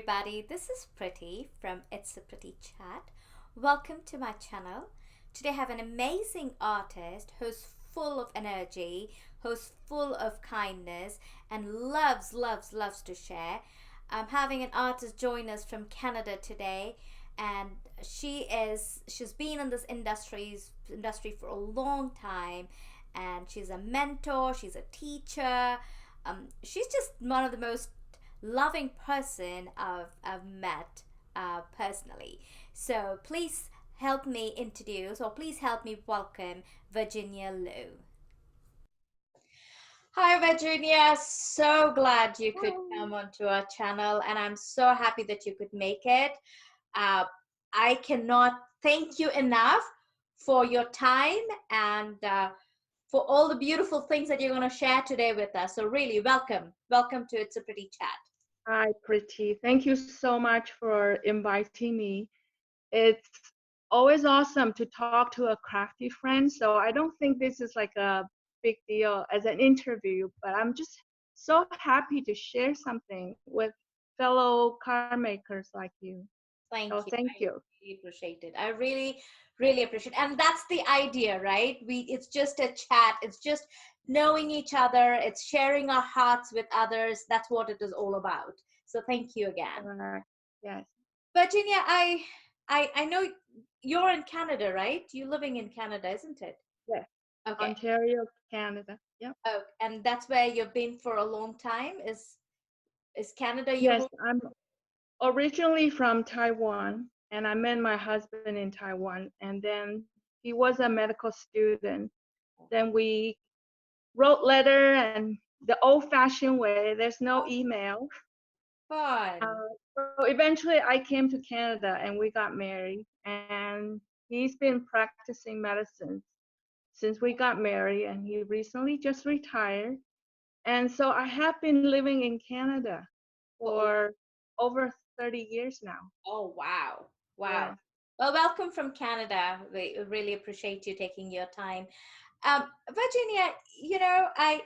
everybody, this is Preeti from It's a Pretty Chat. Welcome to my channel. Today I have an amazing artist who's full of energy, who's full of kindness and loves to share. I'm having an artist join us from Canada today, and she's been in this industry for a long time, and she's a mentor, she's a teacher. She's just one of the most loving person I've met personally. So please help me introduce, or please help me welcome Virginia Liu. Hi, Virginia. So glad you could come onto our channel, and I'm so happy that you could make it. Uh, I cannot thank you enough for your time and for all the beautiful things that you're going to share today with us. So, really, welcome. Welcome to It's a Pretty Chat. Hi, Preeti. Thank you so much for inviting me. It's always awesome to talk to a crafty friend. So I don't think this is like a big deal as an interview, but I'm just so happy to share something with fellow card makers like you. Thank So you. thank I you. really appreciate it. I really appreciate it. And that's the idea, right? It's just a chat. It's just knowing each other. It's sharing our hearts with others. That's what it is all about. So thank you again. Yes, Virginia, I know you're in Canada, right? You're living in Canada, isn't it? yes. Okay. Ontario, Canada. Yep. Oh, and that's where you've been for a long time. Is Canada your Yes, home? I'm originally from Taiwan, and I met my husband in Taiwan, and then he was a medical student. Then we wrote letter and the old-fashioned way. There's no email. Fun. So eventually, I came to Canada and we got married. And he's been practicing medicine since we got married, and he recently just retired. And so I have been living in Canada Oh, for over 30 years now. oh, wow. Wow. Yeah. Well, welcome from Canada. We really appreciate you taking your time. Virginia, I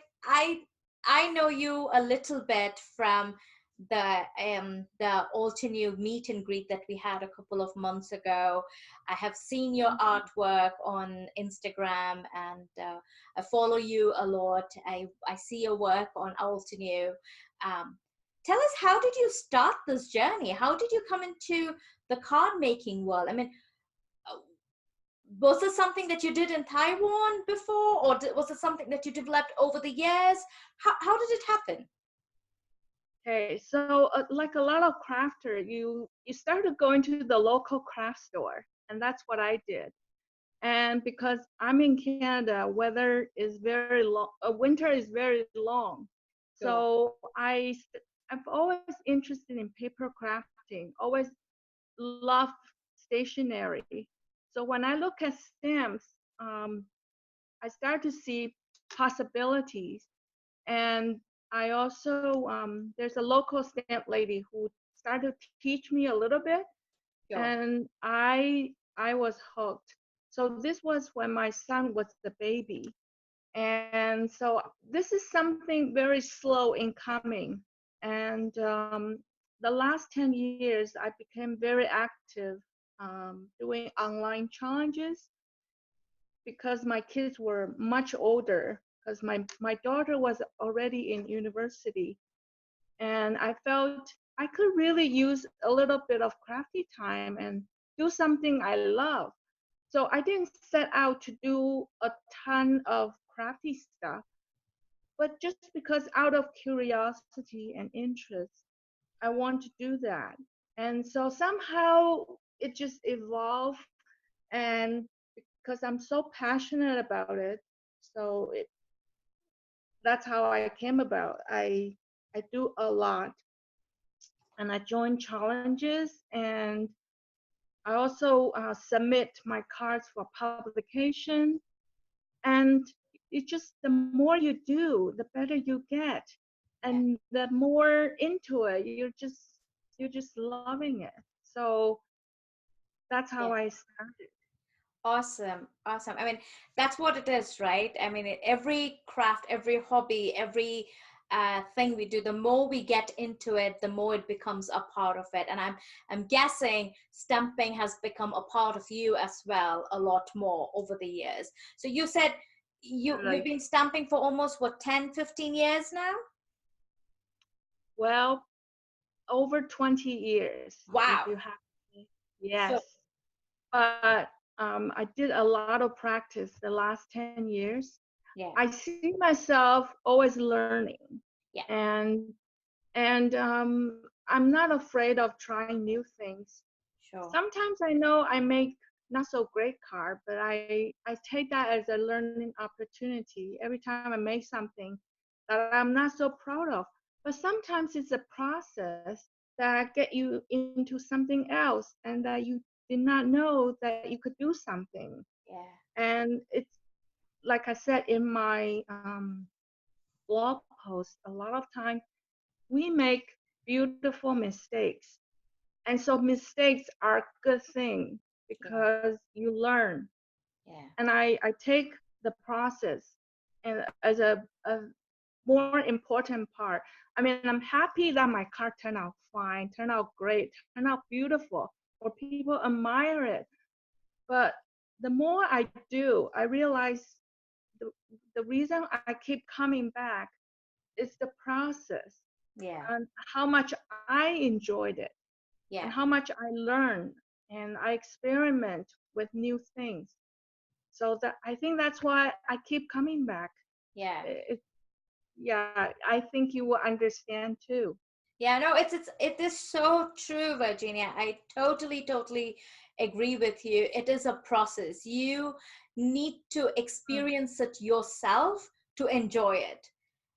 I know you a little bit from the Altenew meet and greet that we had a couple of months ago. I have seen your artwork on Instagram, and I follow you a lot. I see your work on Altenew. Um, Tell us, how did you start this journey? How did you come into the card making world? I mean, uh, was it something that you did in Taiwan before, or was it something that you developed over the years? How did it happen? Okay, so like a lot of crafter, you started going to the local craft store, and that's what I did. And because I'm in Canada, weather is very long, winter is very long. Sure. So I've always interested in paper crafting, always loved stationery. So when I look at stamps, um, I start to see possibilities. And I also, there's a local stamp lady who started to teach me a little bit, Sure. and I was hooked. So this was when my son was the baby, and so this is something very slow in coming. And the last 10 years, I became very active doing online challenges because my kids were much older. Because my daughter was already in university, and I felt I could really use a little bit of crafty time and do something I love. So I didn't set out to do a ton of crafty stuff, but just because out of curiosity and interest, I want to do that. And so somehow it just evolved, and because I'm so passionate about it, so that's how I came about. I do a lot, and I join challenges, and I also submit my cards for publication. And it just, the more you do, the better you get, Yeah. and the more into it, you're just loving it. So that's Yeah. how I started. Awesome. Awesome. I mean, that's what it is, right? I mean, every craft, every hobby, every thing we do, the more we get into it, the more it becomes a part of it. And I'm guessing stamping has become a part of you as well, a lot more over the years. So you said you've Right. been stamping for almost what, 10, 15 years now? Well, over 20 years, if Wow. you have to. So Yes. But I did a lot of practice the last 10 years. yeah, I see myself always learning, yeah, and I'm not afraid of trying new things. sure, Sometimes I know I make not so great card, but I take that as a learning opportunity every time I make something that I'm not so proud of. But sometimes it's a process that get you into something else and that you did not know that you could do something. yeah, And it's like I said in my blog post, a lot of time we make beautiful mistakes. And so mistakes are a good thing yeah, because you learn. yeah, And I take the process and as a more important part. I mean, I'm happy that my car turned out fine, turned out great, turned out beautiful, or people admire it. But the more I do, I realize the, the reason I keep coming back is the process yeah, and how much I enjoyed it and yeah, how much I learn and I experiment with new things. So that I think that's why I keep coming back. yeah. It, yeah, I think you will understand too. Yeah, no, it is so true, Virginia. I totally agree with you. It is a process. You need to Mm, experience it yourself to enjoy it.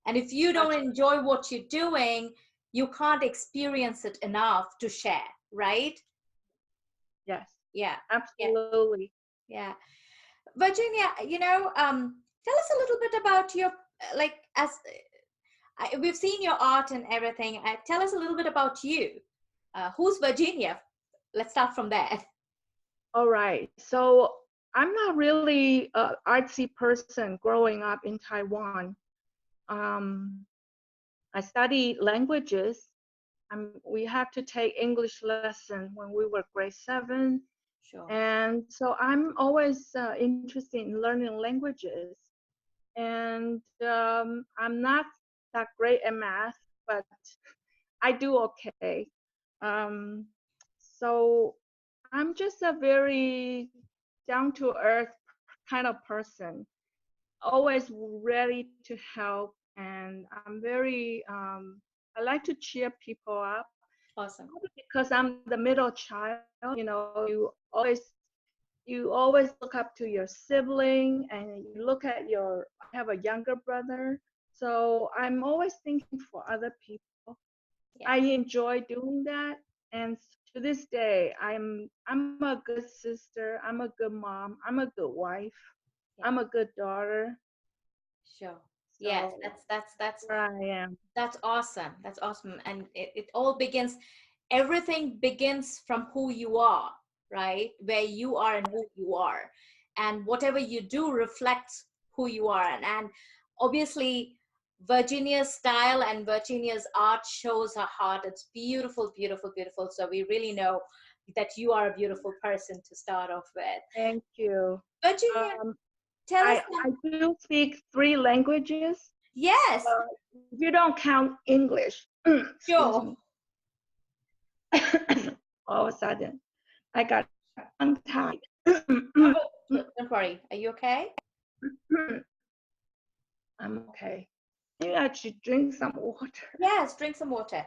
And if you don't that's enjoy what you're doing, you can't experience it enough to share, right? yes, Yeah. Yeah. absolutely. Yeah. Virginia, tell us a little bit about your like as we've seen your art and everything. Tell us a little bit about you. Who's Virginia? Let's start from there. All right. So I'm not really a artsy person growing up in Taiwan. Um, I studied languages. We have to take English lesson when we were grade 7. Sure. And so I'm always interested in learning languages. And I'm not that great at math, but I do okay. Um, so I'm just a very down to earth kind of person, always ready to help. And I'm very, I like to cheer people up. Awesome. Probably because I'm the middle child, you always look up to your sibling and you look at I have a younger brother, so I'm always thinking for other people. Yeah. I enjoy doing that, and to this day I'm a good sister, I'm a good mom, I'm a good wife, Yeah. I'm a good daughter. Sure. Yes. So That's where I am. That's awesome. That's awesome. And it all begins, everything begins from who you are, right? Where you are and who you are. And whatever you do reflects who you are. And obviously, Virginia's style and Virginia's art shows her heart. It's beautiful, beautiful, beautiful. So we really know that you are a beautiful person to start off with. Thank you. Virginia, um, tell us I do speak 3 languages. yes, If you don't count English, excuse sure. me. All of a sudden, I got tongue tied. Oh, don't worry. Are you okay? I'm okay. Maybe I should drink some water. Yes, drink some water.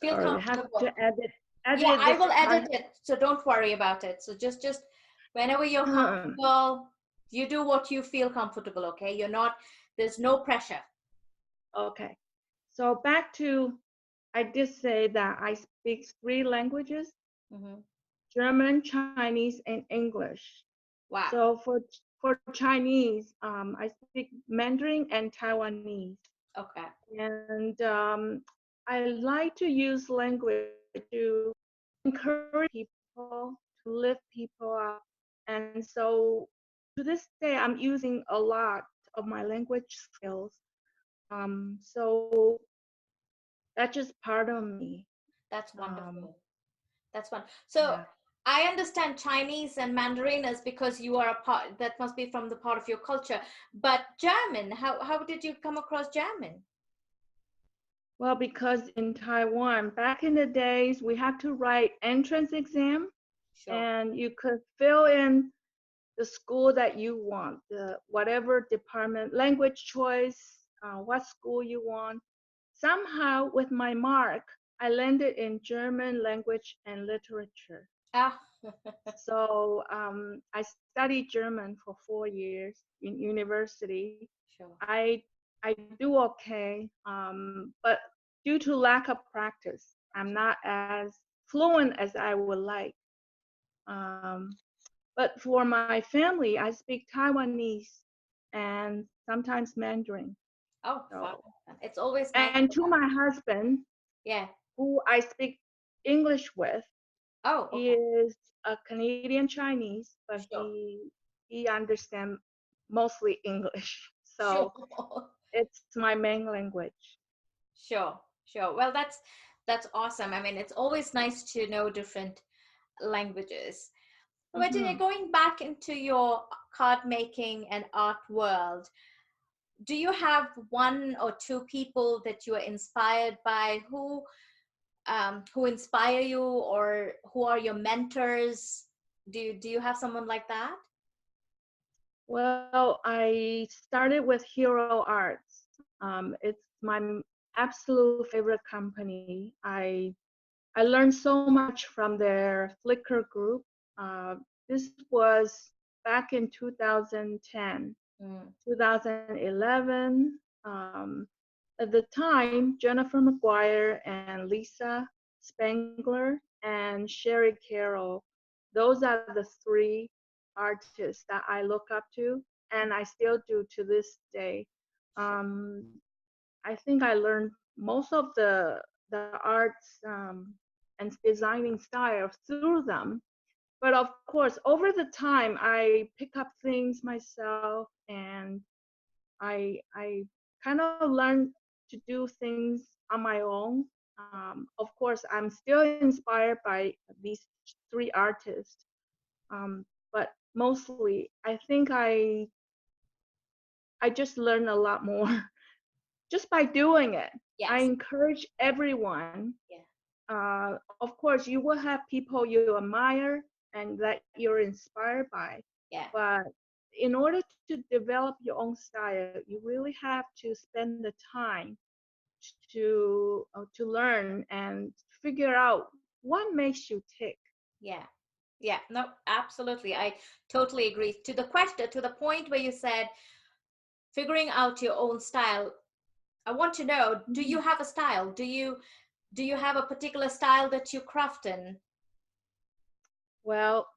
Feel Sorry, I have to comfortable. Yeah, edit I this will part. edit it, so don't worry about it. So just whenever you're comfortable, you do what you feel comfortable, okay? There's no pressure. Okay. So back to, I did say that I speak 3 languages: Hmm. German, Chinese, and English. Wow. So for Chinese, I speak Mandarin and Taiwanese. Okay. And I like to use language to encourage people, to lift people up, And so to this day, I'm using a lot of my language skills. So that's just part of me. That's Um, wonderful. That's one. So yeah. I understand Chinese and Mandarin is because you are a part, that must be from the part of your culture. But German, how did you come across German? Well, because in Taiwan, back in the days, we had to write entrance exam, Sure. and you could fill in the school that you want, the whatever department, language choice, what school you want. Somehow, with my mark, I landed in German language and literature. Ah, So I studied German for 4 years in university. sure. I do okay, but due to lack of practice, I'm not as fluent as I would like. Um, but for my family, I speak Taiwanese and sometimes Mandarin. Oh, fun. So, It's always nice and to to have. my husband, Yeah. who I speak English with, Oh, he okay. is a Canadian Chinese, but Sure. he understands mostly English. Sure. So it's my main language. Sure. Sure. Well, that's awesome. I mean, it's always nice to know different languages. Virginia, Hmm. going back into your card making and art world, do you have one or two people that you are inspired by who inspire you, or who are your mentors? Do you have someone like that? Well, I started with Hero Arts. It's my absolute favorite company. I learned so much from their Flickr group. This was back in 2010, Mm, 2011. At the time, Jennifer McGuire and Lisa Spangler and Sherry Carroll, those are the three artists that I look up to, and I still do to this day. sure. Um, I think I learned most of the arts and designing style through them. But of course, over the time, I pick up things myself, and I kind of learned to do things on my own. Of course, I'm still inspired by these three artists, but mostly I think I just learned a lot more just by doing it. I Yes. encourage everyone. Yeah. Of course, you will have people you admire and that you're inspired by, Yeah. but in order to develop your own style, you really have to spend the time to learn and figure out what makes you tick. Yeah. Yeah. No, absolutely. I totally agree. To the question, to the point where you said figuring out your own style, I want to know, do you Mhm. have a style? Do you have a particular style that you craft in? Well,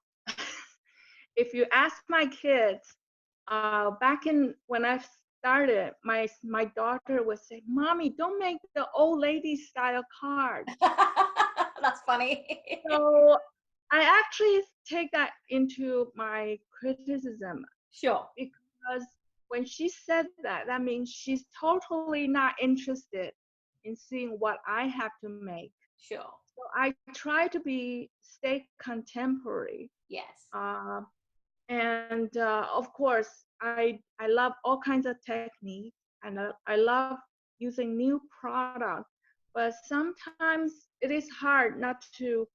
if you ask my kids, back in when I started, my daughter would say, "Mommy, don't make the old lady style cards." That's funny. So I actually take that into my criticism, Sure. because when she said that, that means she's totally not interested in seeing what I have to make. Sure. So I try to stay contemporary. Yes. Uh, and of course, I love all kinds of techniques, and I love using new products. But sometimes it is hard not to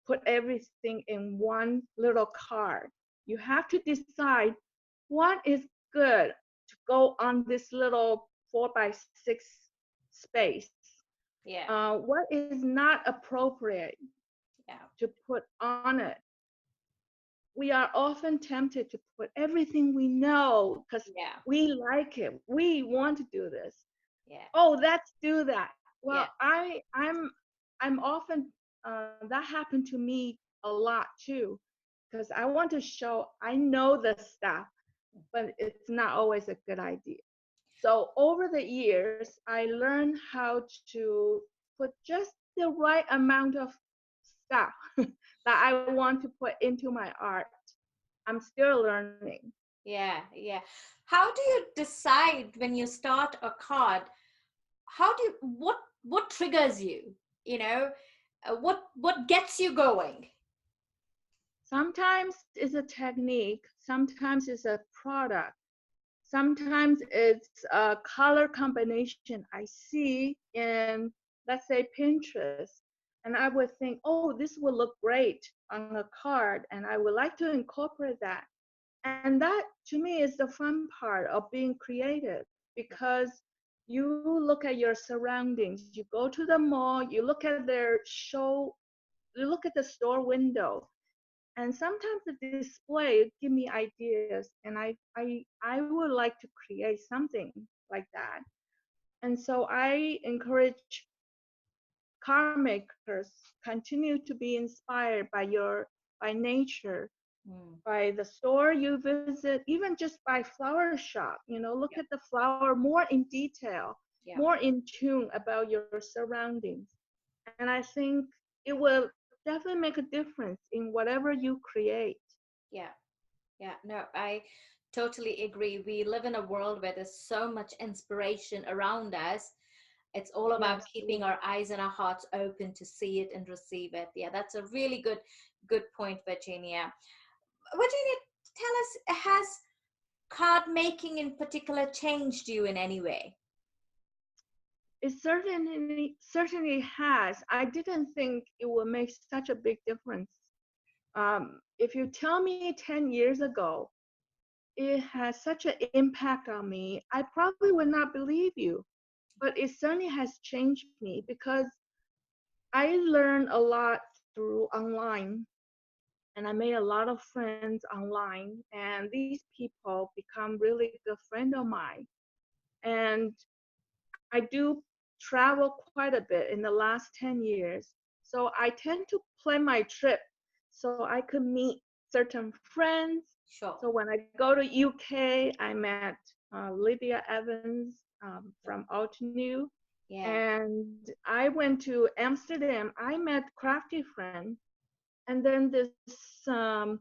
put everything in one little card. You have to decide what is good to go on this little 4 by 6 space. Yeah. What is not appropriate Yeah. to put on it. We are often tempted to put everything we know because Yeah. we like it. We want to do this. Yeah. Oh, let's do that. Well, Yeah. I'm often that happened to me a lot too, because I want to show I know the stuff, but it's not always a good idea. So over the years, I learned how to put just the right amount of stuff that I want to put into my art. I'm still learning. Yeah, yeah. How do you decide when you start a card? How do you, what triggers you? You know, what gets you going? Sometimes it's a technique, sometimes it's a product, sometimes it's a color combination I see in, let's say, Pinterest. And I would think, oh, this will look great on a card, and I would like to incorporate that. And that to me is the fun part of being creative, because you look at your surroundings, you go to the mall, you look at their show, you look at the store window, and sometimes the display give me ideas, and I would like to create something like that. And so I encourage car makers continue to be inspired by nature, Mm, by the store you visit, even just by flower shop. Look at yeah, the flower more in detail, yeah, more in tune about your surroundings. And I think it will definitely make a difference in whatever you create. yeah, yeah. No, I totally agree. We live in a world where there's so much inspiration around us. It's all about Yes, keeping our eyes and our hearts open to see it and receive it. Yeah, that's a really good point, Virginia. Virginia, tell us, has card making in particular changed you in any way? it certainly has. I didn't think it would make such a big difference. If you tell me 10 years ago it has such an impact on me, I probably would not believe you. But it certainly has changed me, because I learned a lot through online, and I made a lot of friends online, and these people become really good friends of mine. And I do travel quite a bit in the last 10 years. So I tend to plan my trip so I could meet certain friends. Sure. So when I go to UK, I met Lydia Evans Yeah. from Altenew. Yeah. And I went to Amsterdam. I met Crafty Friend. And then this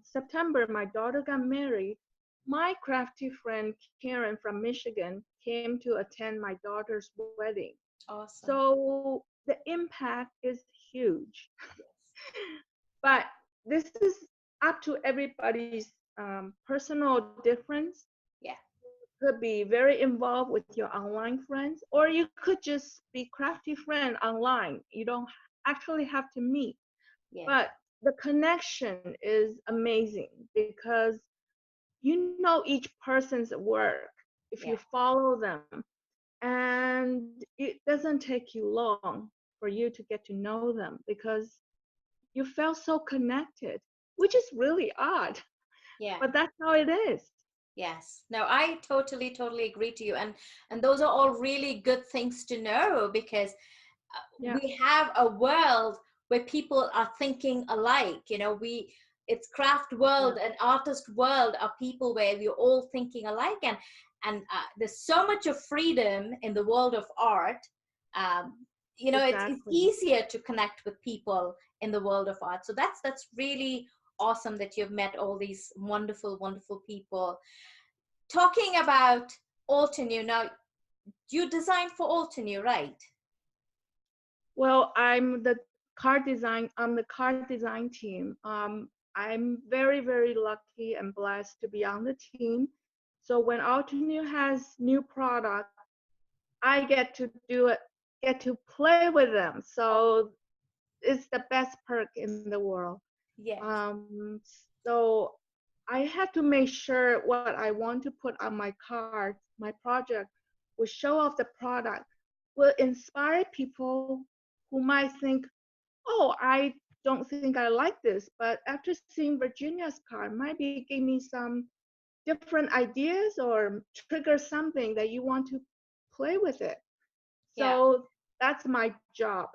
September, my daughter got married. My crafty friend Karen from Michigan came to attend my daughter's wedding. Awesome. So the impact is huge. Yes. But this is up to everybody's personal difference. Yeah. Could be very involved with your online friends, or you could just be crafty friend online. You don't actually have to meet. Yes. But the connection is amazing, because you know each person's work if you Yeah. follow them, and it doesn't take you long for you to get to know them, because you felt so connected, which is really odd, Yeah. but that's how it is. Yes. No, I totally agree to you. And those are all really good things to know because Yeah, we have a world where people are thinking alike. It's craft world yeah, and artist world are people where we're all thinking alike, and there's so much of freedom in the world of art. um, it's exactly. easier to connect with people in the world of art, so that's really awesome that you've met all these wonderful people. Talking about Altenew now, you designed for Altenew, right? Well, I'm the card design team. I'm very lucky and blessed to be on the team. So when Altenew has new product, I get to do it, get to play with them. So it's the best perk in the world. Yes. Um, so I had to make sure what I want to put on my card, my project, will show off the product, will inspire people who might think, oh, I don't think I like this, but after seeing Virginia's card, maybe give me some different ideas or trigger something that you want to play with it. Yeah. So that's my job.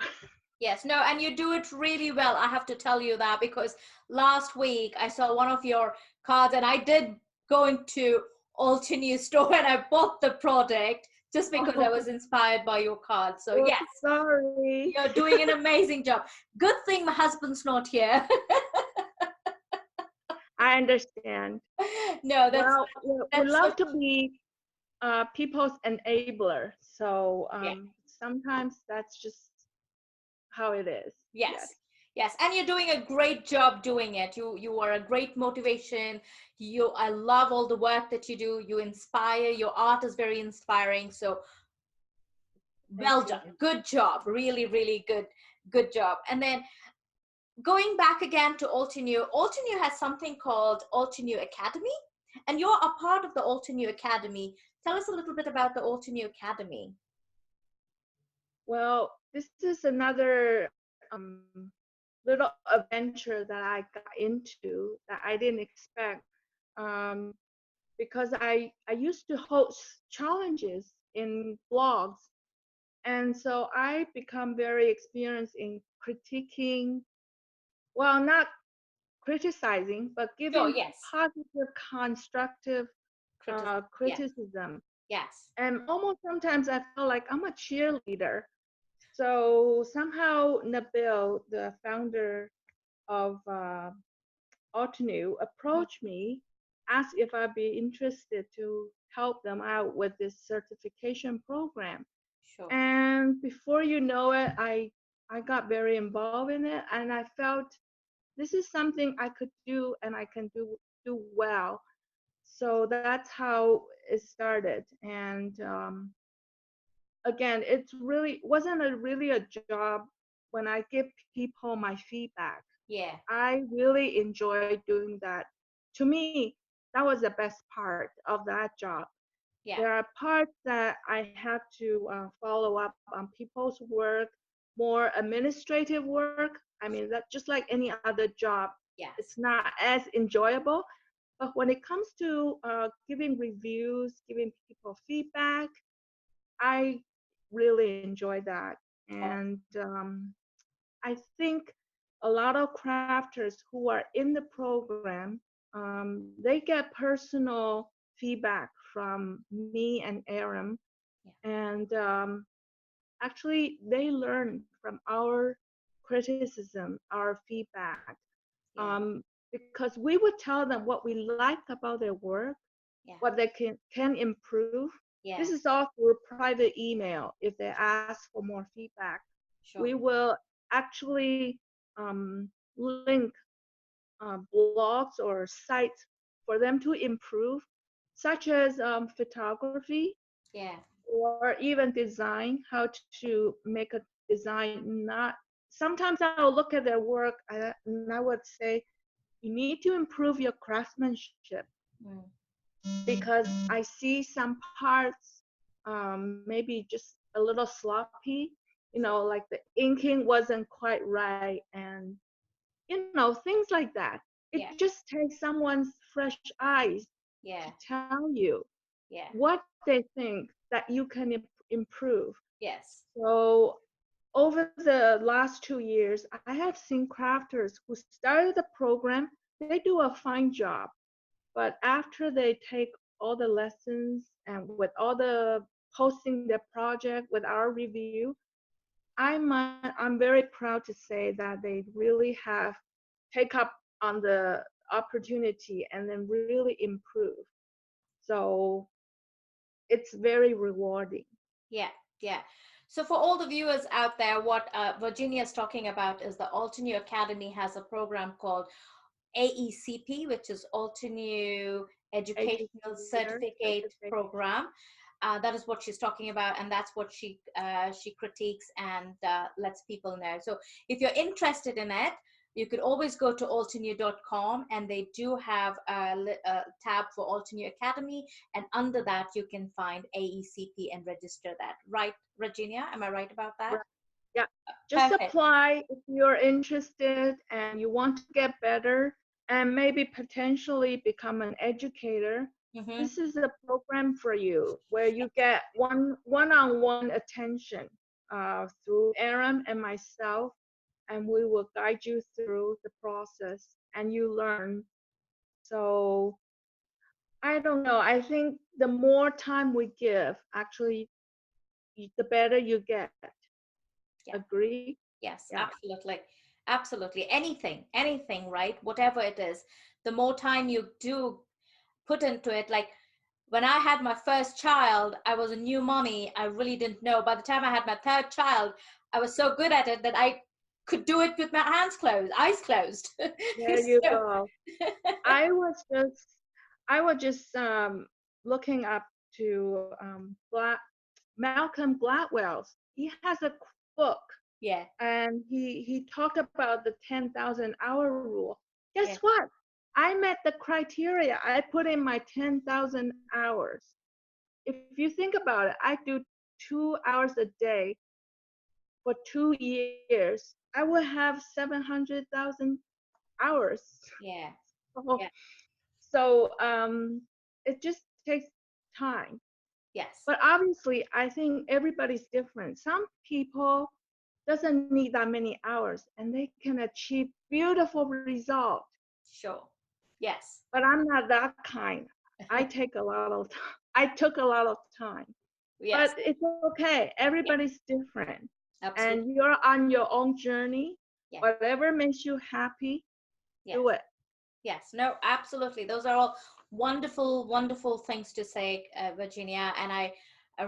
Yes, no, and you do it really well. I have to tell you that because last week I saw one of your cards and I did go into Altenew store and I bought the product just because I was Oh, inspired by your card. So yes, sorry. you're doing an amazing job. Good thing my husband's not here. I understand. No, Well, we that's so love to be people's enabler. So yeah. sometimes that's just how it is. Yes. Yes. Yes, and you're doing a great job doing it. You are a great motivation. I love all the work that you do. You inspire. Your art is very inspiring. So well Thank done. you. Good job. Really, really good job. And then going back again to Altenew, Altenew has something called Altenew Academy, and you're a part of the Altenew Academy. Tell us a little bit about the Altenew Academy. Well, this is another little adventure that I got into that I didn't expect. Um, because I used to host challenges in blogs, and so I become very experienced in critiquing, well, not criticizing, but Sure, giving yes. positive, constructive Criticism. Yes, criticism. yes. And almost sometimes I feel like I'm a cheerleader. So somehow Nabil, the founder of Otanu, Mhm. approached me, asked if I'd be interested to help them out with this certification program. Sure. And before you know it, I got very involved in it, and I felt this is something I could do and I can do well. So that's how it started. And again, it's really wasn't a really a job when I give people my feedback. Yeah, I really enjoy doing that. To me, that was the best part of that job. yeah, There are parts that I have to follow up on people's work, more administrative work. I mean, that just like any other job, it's yes. not as enjoyable. But when it comes to giving reviews, giving people feedback, I really enjoy that. Oh, And I think a lot of crafters who are in the program, they get personal feedback from me and Aram, yeah, and actually they learn from our criticism, our feedback, yeah, because we would tell them what we like about their work, yeah, what they can improve. This yeah. is all through private email. If they ask for more feedback, we Sure. will actually link blogs or sites for them to improve, such as photography Yeah, or even design, how to make a design. Not sometimes I'll look at their work and I would say you need to improve your craftsmanship mm, because I see some parts maybe just a little sloppy, sure. like the inking wasn't quite right, and things like that. It Yeah, just takes someone's fresh eyes to yeah, tell you yeah, what they think that you can improve. yes, So over the last 2 years, I have seen crafters who started the program, they do a fine job. But after they take all the lessons and with all the posting their project with our review, I'm very proud to say that they really have take up on the opportunity and then really improve. So it's very rewarding. yeah, yeah. So for all the viewers out there, what Virginia is talking about is the Altenew Academy has a program called AECP, which is Altenew Educational Educator Certificate certificate. Program. That is what she's talking about, and that's what she critiques and lets people know. So if you're interested in it, you could always go to altenew.com, and they do have a tab for Altenew Academy, and under that you can find AECP and register that. Right, Virginia? Am I right about that? Right. Yeah. Just Perfect. apply if you're interested and you want to get better and maybe potentially become an educator. Mm-hmm. This is a program for you where you get one-on-one attention through Aaron and myself, and we will guide you through the process and you learn. So I don't know. I think the more time we give, actually, the better you get. Yeah. Agree? Yes, Yeah. absolutely. Absolutely. Anything, right? Whatever it is. the more time you do put into it. Like when I had my first child, I was a new mommy. I really didn't know. By the time I had my third child, I was so good at it that I could do it with my hands closed, eyes closed. There you So, go. I was just I was just looking up to Malcolm Gladwell's. He has a book, yeah, and he talked about the 10,000 hour rule. Guess yeah, what? I met the criteria. I put in my 10,000 hours. If you think about it, I do 2 hours a day for 2 years. I will have 700,000 hours. yeah, So yeah, it just takes time. yes, But obviously, I think everybody's different. Some people doesn't need that many hours and they can achieve beautiful results. sure, yes, But I'm not that kind. I take a lot of time. I took a lot of time. yes, But it's okay. yeah, Everybody's different. absolutely, And you're on your own journey. yeah, Whatever makes you happy, do yes. it. Yes, no, absolutely. Those are all wonderful, wonderful things to say, Virginia. And I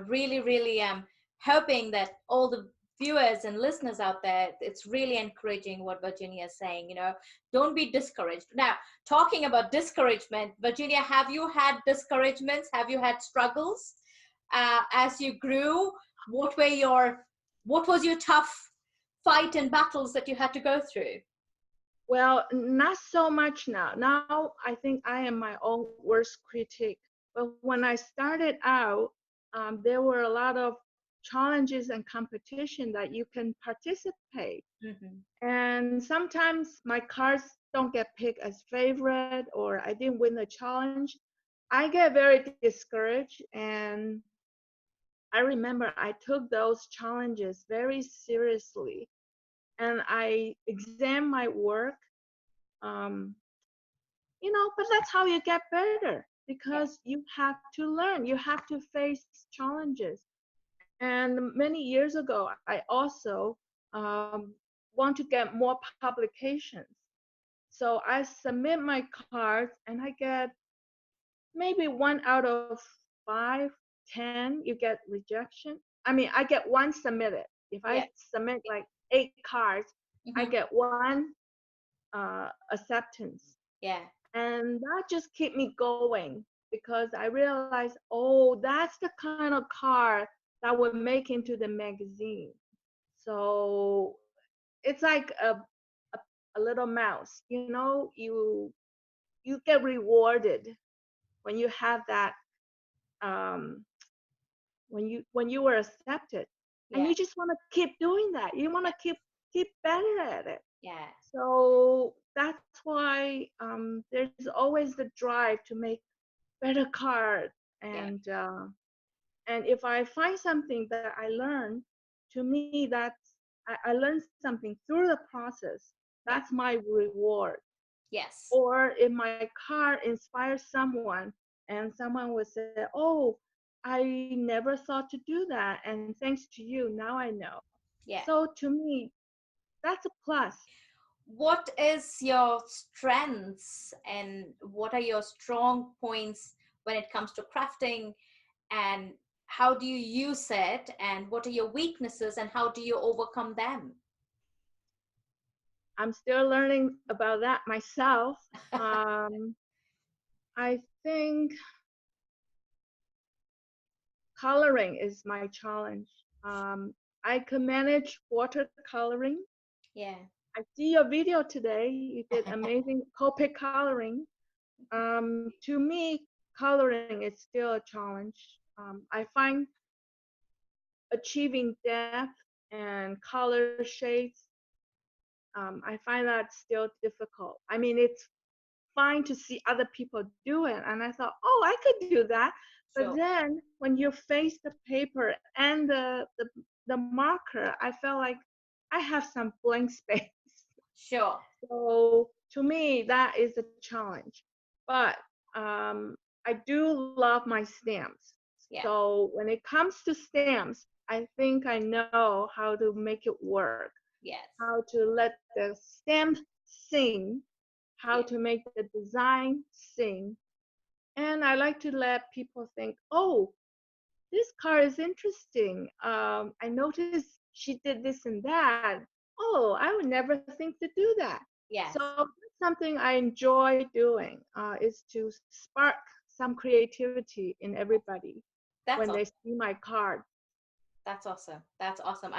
really, really am hoping that all the viewers and listeners out there, it's really encouraging what Virginia is saying. Don't be discouraged. Now, talking about discouragement, Virginia, have you had discouragements? Have you had struggles as you grew? What were your, what was your tough fight and battles that you had to go through? Well, not so much now. Now I think I am my own worst critic. But when I started out, there were a lot of challenges and competition that you can participate. Hmm. And sometimes my cards don't get picked as favorite or I didn't win the challenge. I get very discouraged. And I remember I took those challenges very seriously and I examined my work. Um, but that's how you get better Yeah, because you have to learn, you have to face challenges. And many years ago I also want to get more publications, so I submit my cards and I get maybe 1 out of 5, 10 you get rejection. I mean, I get one submitted. If I yeah, submit like 8 cards, I hmm, get one acceptance. yeah, And that just kept me going because I realized, oh, that's the kind of car that would make into the magazine. So it's like a little mouse, you get rewarded when you have that, um, when you were accepted, and yeah, you just want to keep doing that. You want yeah, to keep better at it. yeah, So that's why there's always the drive to make better cards. yeah, And if I find something that I learned, to me I learned something through the process. yeah, That's my reward. yes, Or if my card inspires someone and someone would say, oh, I never thought to do that, and thanks to you now I know. yeah. So to me, that's a plus. What is your strengths and what are your strong points when it comes to crafting, and how do you use it, and what are your weaknesses and how do you overcome them? I'm still learning about that myself. um, I think coloring is my challenge. I can manage watercoloring. Yeah. I see your video today. You did amazing Copic coloring. To me, coloring is still a challenge. I find achieving depth and color shades, I find that still difficult. I mean, it's fine to see other people do it, and I thought, oh, I could do that. But Sure, then when you face the paper and the marker, I felt like I have some blank space. sure, So to me, that is a challenge. But I do love my stamps. yeah, So when it comes to stamps, I think I know how to make it work, yes, how to let the stamp sing, how to make the design sing. And I like to let people think, oh, this card is interesting. I noticed she did this and that. Oh, I would never think to do that. So Yes. that's something I enjoy doing, is to spark some creativity in everybody when That's they see my card. That's awesome. That's awesome.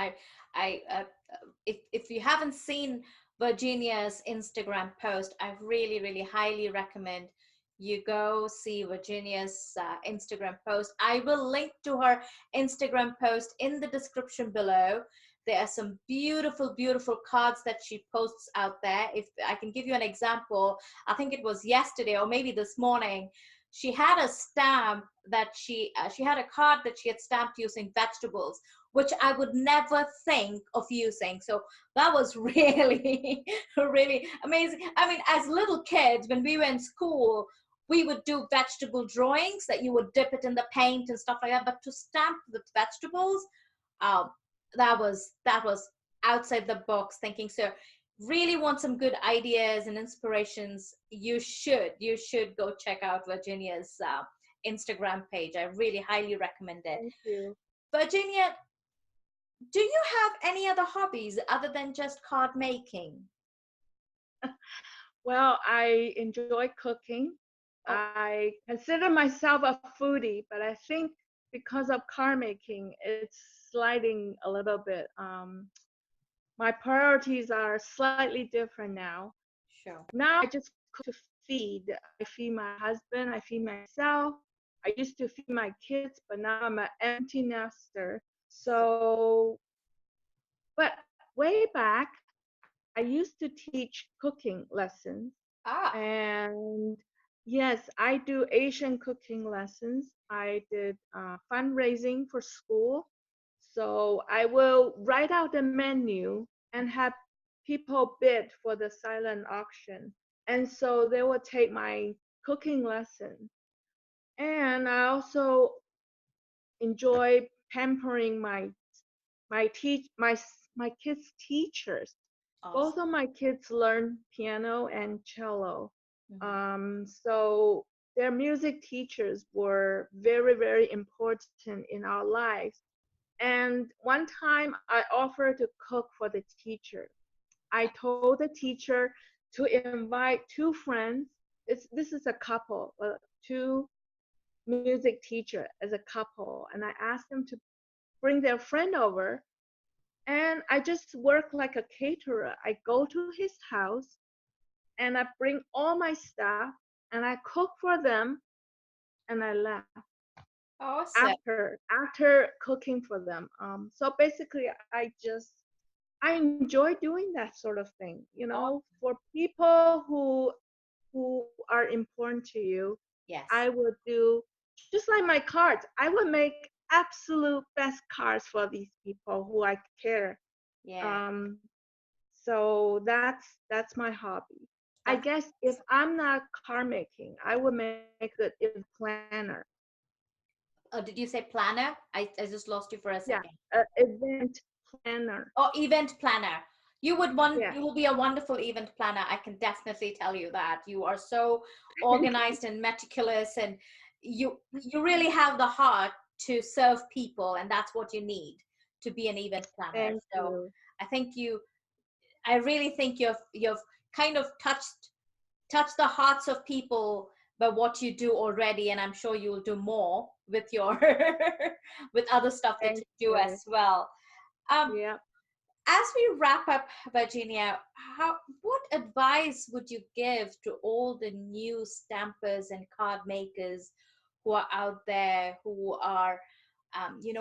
If you haven't seen Virginia's Instagram post, I really, really highly recommend you go see Virginia's Instagram post. I will link to her Instagram post in the description below. There are some beautiful, beautiful cards that she posts out there. If I can give you an example, I think it was yesterday or maybe this morning. She had a stamp that she had a card that she had stamped using vegetables, which I would never think of using. So that was really, really amazing. I mean, as little kids, when we were in school, we would do vegetable drawings that you would dip it in the paint and stuff like that. But to stamp with vegetables, um, that was outside the box thinking. So really want some good ideas and inspirations, you should go check out Virginia's Instagram page. I really highly recommend it. Thank you. Virginia, do you have any other hobbies other than just card making? Well, I enjoy cooking. Oh, I consider myself a foodie, but I think because of car making, it's sliding a little bit. My priorities are slightly different now. sure. Now I just cook to feed. I feed my husband, I feed myself. I used to feed my kids, but now I'm an empty nester. So, So, but way back, I used to teach cooking lessons. ah, And yes, I do Asian cooking lessons. I did fundraising for school. So I will write out the menu and have people bid for the silent auction. And so they will take my cooking lesson. And I also enjoy pampering my kids' teachers. Both awesome. of my kids learn piano and cello. Mhm. So their music teachers were very, very important in our lives. And one time I offered to cook for the teacher. I told the teacher to invite two friends. This is a couple, two music teacher as a couple, and I asked them to bring their friend over, and I just work like a caterer. I go to his house and I bring all my stuff and I cook for them and I left Awesome. after cooking for them. So basically, I enjoy doing that sort of thing. You Aw- know, for people who are important to you, I yes. would do just like my cards. I would make absolute best cards for these people who I care. Yeah. Um, so that's my hobby. I That's guess if I'm not card making, I would make a good event planner. did you say planner? I just lost you for a Yeah, second. event planner. Or event planner. Yeah, You will be a wonderful event planner. I can definitely tell you that. You are so organized and meticulous, and you really have the heart to serve people, and that's what you need to be an event planner. thank So you. I think I really think you've kind of touched the hearts of people by what you do already, and I'm sure you will do more with your with other stuff that Thank you do you. as well. Um, Yeah. as we wrap up, Virginia, what advice would you give to all the new stampers and card makers who are out there, who are,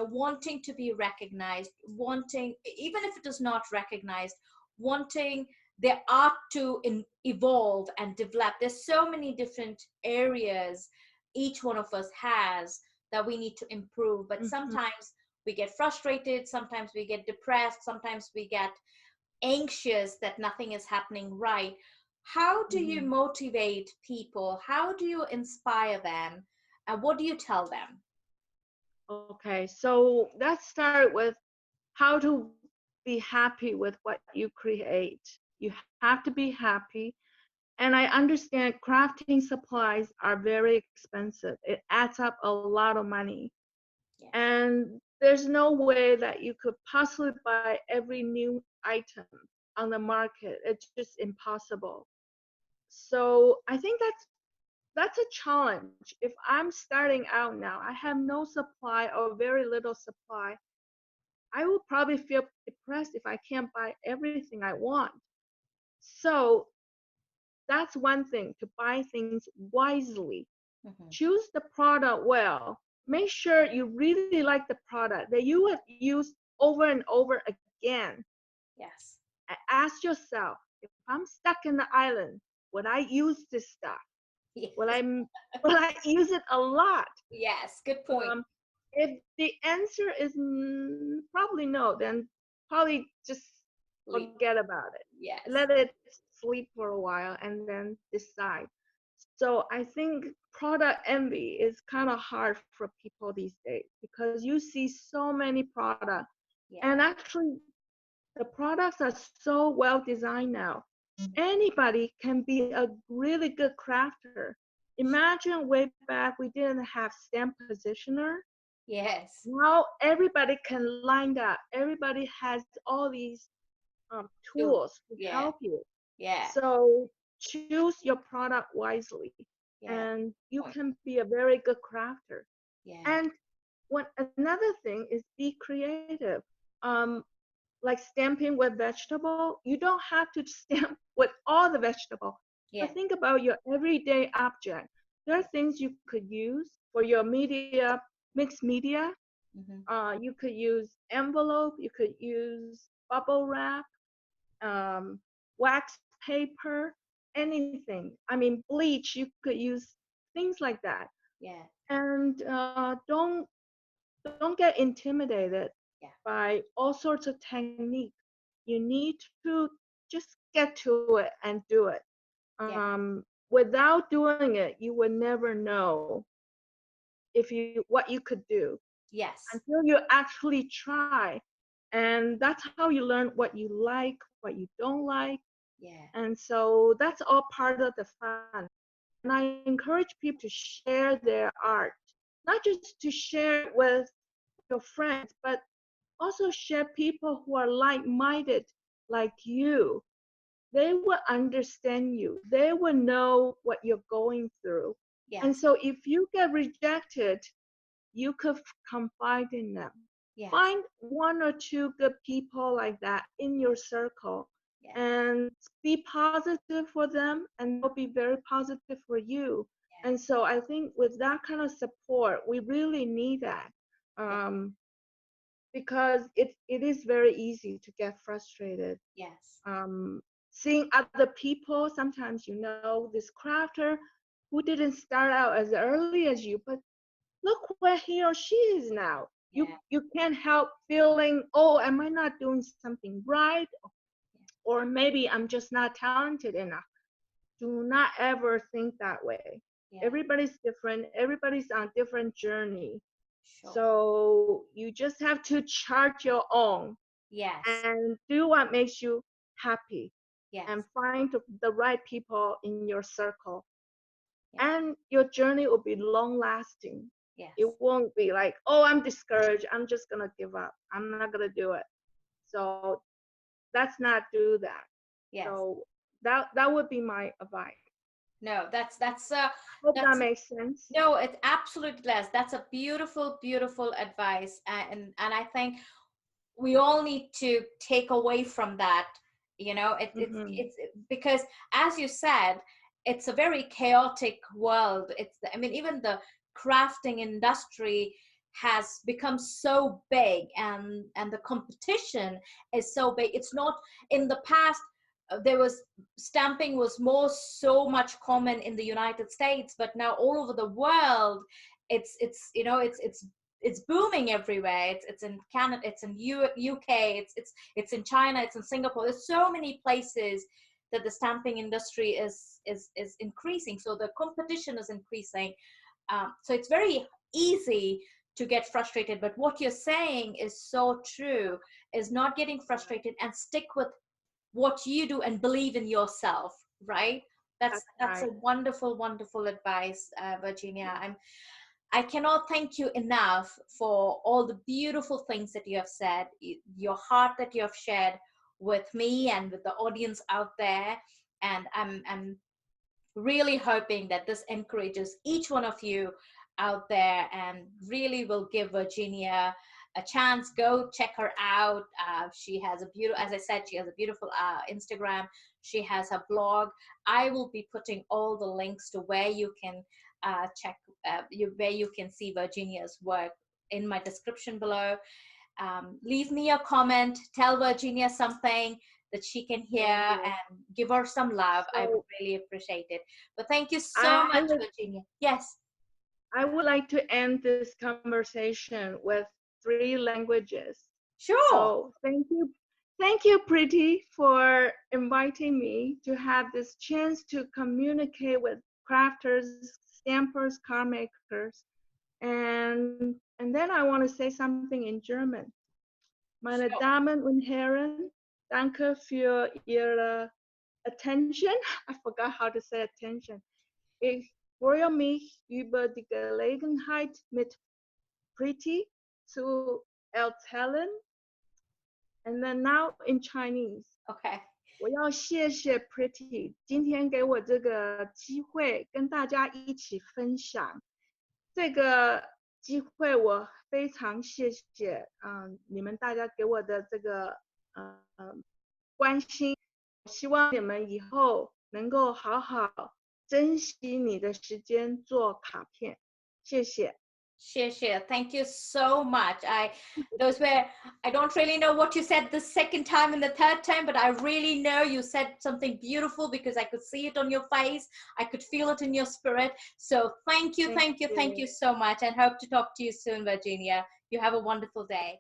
wanting to be recognized, wanting, even if it is not recognized, wanting their art to evolve and develop? There's so many different areas each one of us has that we need to improve, but Mhm. sometimes we get frustrated, sometimes we get depressed, sometimes we get anxious that nothing is happening right. How do you Mhm. motivate people? How do you inspire them? And what do you tell them? Okay, so let's start with how to be happy with what you create. You have to be happy. And I understand crafting supplies are very expensive. It adds up a lot of money. Yeah. And there's no way that you could possibly buy every new item on the market. It's just impossible. So I think that's a challenge. If I'm starting out now, I have no supply or very little supply, I will probably feel depressed if I can't buy everything I want. So that's one thing, to buy things wisely. Hmm. Choose the product well. Make sure you really like the product that you would use over and over again. Yes. Ask yourself, if I'm stuck in the island, would I use this stuff? Will Yes. I will I use it a lot? Yes. Good point. Um, if the answer is probably no, then probably just Leap. forget about it. Yes. Let it sleep for a while and then decide. So I think product envy is kind of hard for people these days because you see so many products, and Yeah. actually the products are so well designed now. Anybody can be a really good crafter. Imagine way back we didn't have stamp positioner. Yes. Now everybody can line up. Everybody has all these True. tools to Yeah. help you. Yeah. So choose your product wisely, Yeah. and you Point. can be a very good crafter. Yeah. And one another thing is be creative. Um, like stamping with vegetable, you don't have to stamp with all the vegetable, Yeah. but think about your everyday object. There are things you could use for your media, mixed media. Hmm. You could use envelope, you could use bubble wrap, um, wax paper, anything. I mean, bleach, you could use things like that. Yeah. And don't get intimidated Yeah. by all sorts of technique. You need to just get to it and do it. Yeah. Without doing it, you would never know if you what you could do Yes. until you actually try. And that's how you learn what you like, what you don't like. Yeah. And so that's all part of the fun. And I encourage people to share their art, not just to share it with your friends, but also share people who are like-minded like you. They will understand you. They will know what you're going through. And Yes. so if you get rejected, you could confide in them. Yes. Find one or two good people like that in your circle Yeah. and be positive for them, and they'll be very positive for you. And so I think with that kind of support, we really need that. Yeah. Um, because it is very easy to get frustrated. Yes. Um, Seeing other people, sometimes you know this crafter who didn't start out as early as you, but look where he or she is now. Yeah. You can't help feeling, oh, am I not doing something right? Or maybe I'm just not talented enough. Do not ever think that way. Yeah. Everybody's different, everybody's on different journey. Sure. So you just have to chart your own Yes. and do what makes you happy and Yes. find the right people in your circle. Yeah. And your journey will be long lasting. It Yes. won't be like, oh, I'm discouraged, I'm just gonna give up, I'm not gonna do it. So let's not do that. Yes. So that would be my advice. No, Hope that that's makes sense. no, it absolutely does. That's a beautiful, beautiful advice, and I think we all need to take away from that. Hmm. It's because, as you said, it's a very chaotic world. I mean, even the crafting industry has become so big, and the competition is so big. It's not in the past. There was stamping was more so much common in the United States, but now all over the world, it's booming everywhere. It's in Canada, it's in UK, it's in China, it's in Singapore. There's so many places that the stamping industry is increasing. So the competition is increasing. So it's very easy to get frustrated. But what you're saying is so true: is not getting frustrated and stick with what you do and believe in yourself, right? That's That's that's a right. wonderful, wonderful advice, Virginia. I cannot thank you enough for all the beautiful things that you have said, your heart that you have shared with me and with the audience out there. And I'm really hoping that this encourages each one of you out there and really will give Virginia a chance. Go check her out. She has a beautiful, as I said, she has a beautiful Instagram. She has her blog. I will be putting all the links to where you can check, where you can see Virginia's work in my description below. Leave me a comment, tell Virginia something that she can hear, Thank you. and give her some love. I would So really appreciate it. But thank you so I much, would Virginia. Yes, I would like to end this conversation with three languages. sure. So thank you, Preeti, for inviting me to have this chance to communicate with crafters, stampers, card makers, and then I want to say something in German. Meine Sure. Damen und Herren, danke für Ihre attention. I forgot how to say attention. Ich freue mich über die Gelegenheit, mit Preeti zu erzählen. And then now in Chinese. Okay. 我要谢谢 Preeti 今天给我这个机会跟大家一起分享。这个机会我非常谢谢，你们大家给我的这个关心，希望你们以后能够好好珍惜你的时间做卡片，谢谢。Share. Thank you so much. Those were, I don't really know what you said the second time and the third time, but I really know you said something beautiful because I could see it on your face. I could feel it in your spirit. So thank you, Thank thank you, thank you. you so much, and hope to talk to you soon, Virginia. You have a wonderful day.